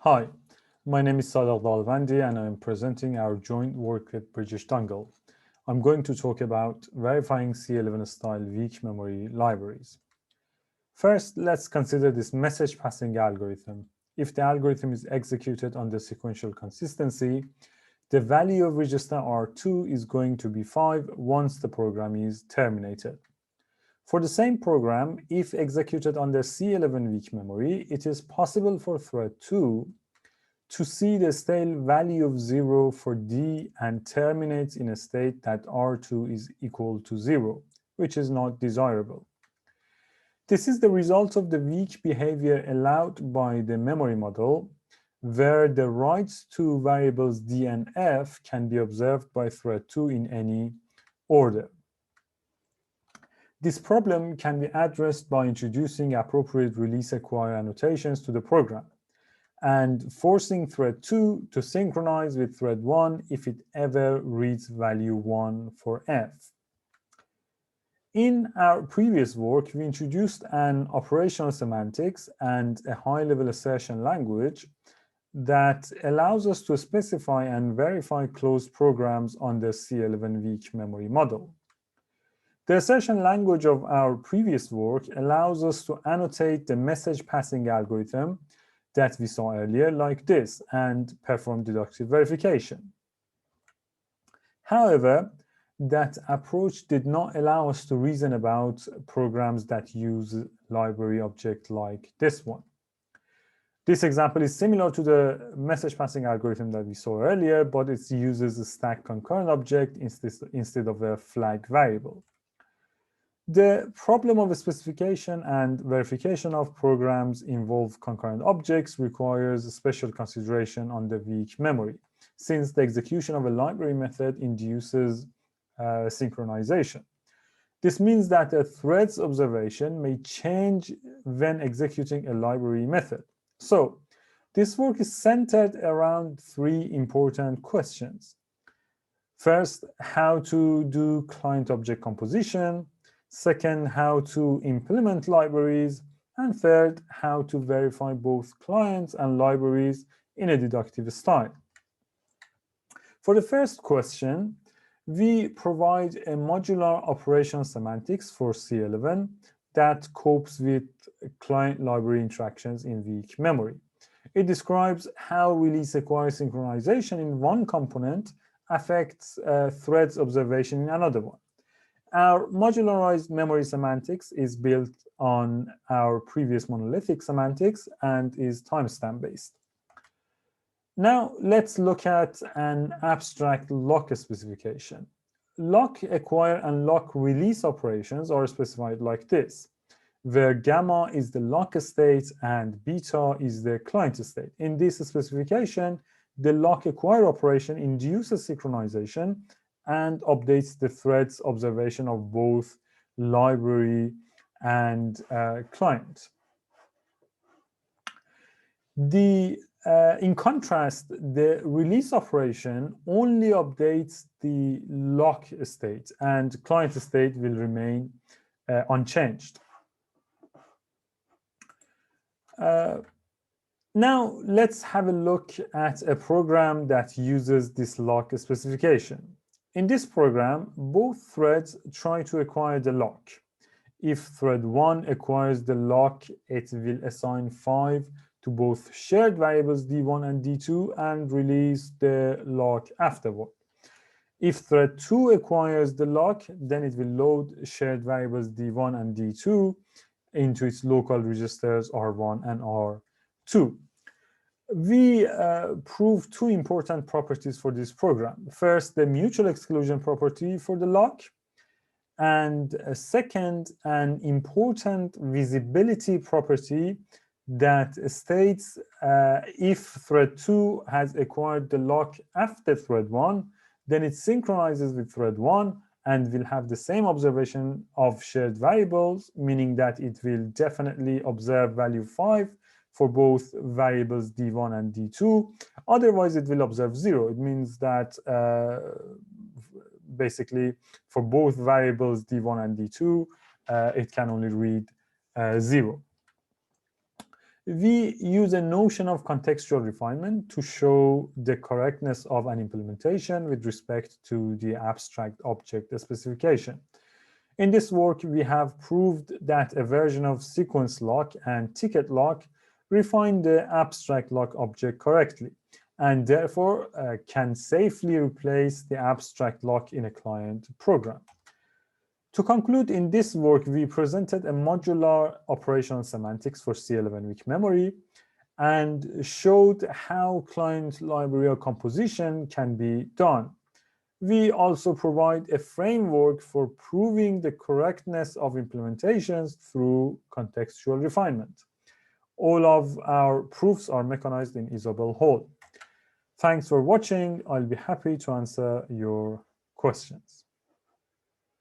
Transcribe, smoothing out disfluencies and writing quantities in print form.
Hi, my name is Sadegh Dalvandi and I'm presenting our joint work with Brijesh Dongle. I'm going to talk about verifying C11-Style weak memory libraries. First, let's consider this message passing algorithm. If the algorithm is executed under sequential consistency, the value of register R2 is going to be 5 once the program is terminated. For the same program, if executed under C11 weak memory, it is possible for thread 2 to see the stale value of 0 for D and terminates in a state that R2 is equal to 0, which is not desirable. This is the result of the weak behavior allowed by the memory model, where the writes to variables D and F can be observed by thread 2 in any order. This problem can be addressed by introducing appropriate release acquire annotations to the program and forcing thread 2 to synchronize with thread 1 if it ever reads value 1 for F. In our previous work, we introduced an operational semantics and a high-level assertion language that allows us to specify and verify closed programs on the C11 weak memory model. The assertion language of our previous work allows us to annotate the message passing algorithm that we saw earlier like this and perform deductive verification. However, that approach did not allow us to reason about programs that use library object like this one. This example is similar to the message passing algorithm that we saw earlier, but it uses a stack concurrent object instead of a flag variable. The problem of specification and verification of programs involve concurrent objects requires special consideration on the weak memory, since the execution of a library method induces synchronization. This means that a thread's observation may change when executing a library method. So, this work is centered around 3 important questions. First, how to do client object composition. Second, how to implement libraries. And third, how to verify both clients and libraries in a deductive style. For the first question, we provide a modular operational semantics for C11 that copes with client library interactions in weak memory. It describes how release acquire synchronization in one component affects threads observation in another one. Our modularized memory semantics is built on our previous monolithic semantics and is timestamp based. Now, let's look at an abstract lock specification. Lock acquire and lock release operations are specified like this, where gamma is the lock state and beta is the client state. In this specification, the lock acquire operation induces synchronization and updates the thread's observation of both library and client. In contrast, the release operation only updates the lock state and client state will remain unchanged. Now, let's have a look at a program that uses this lock specification. In this program, both threads try to acquire the lock. If thread 1 acquires the lock, it will assign 5 to both shared variables D1 and D2 and release the lock afterward. If thread 2 acquires the lock, then it will load shared variables D1 and D2 into its local registers R1 and R2. We proved 2 important properties for this program. First, the mutual exclusion property for the lock, and second, an important visibility property that states if thread 2 has acquired the lock after thread 1, then it synchronizes with thread 1 and will have the same observation of shared variables, meaning that it will definitely observe value 5 for both variables D1 and D2. Otherwise, it will observe 0. It means that basically for both variables D1 and D2, it can only read 0. We use a notion of contextual refinement to show the correctness of an implementation with respect to the abstract object specification. In this work, we have proved that a version of sequence lock and ticket lock refine the abstract lock object correctly, and therefore can safely replace the abstract lock in a client program. To conclude, in this work, we presented a modular operational semantics for C11 weak memory and showed how client library composition can be done. We also provide a framework for proving the correctness of implementations through contextual refinement. All of our proofs are mechanized in Isabelle Hall. Thanks for watching. I'll be happy to answer your questions.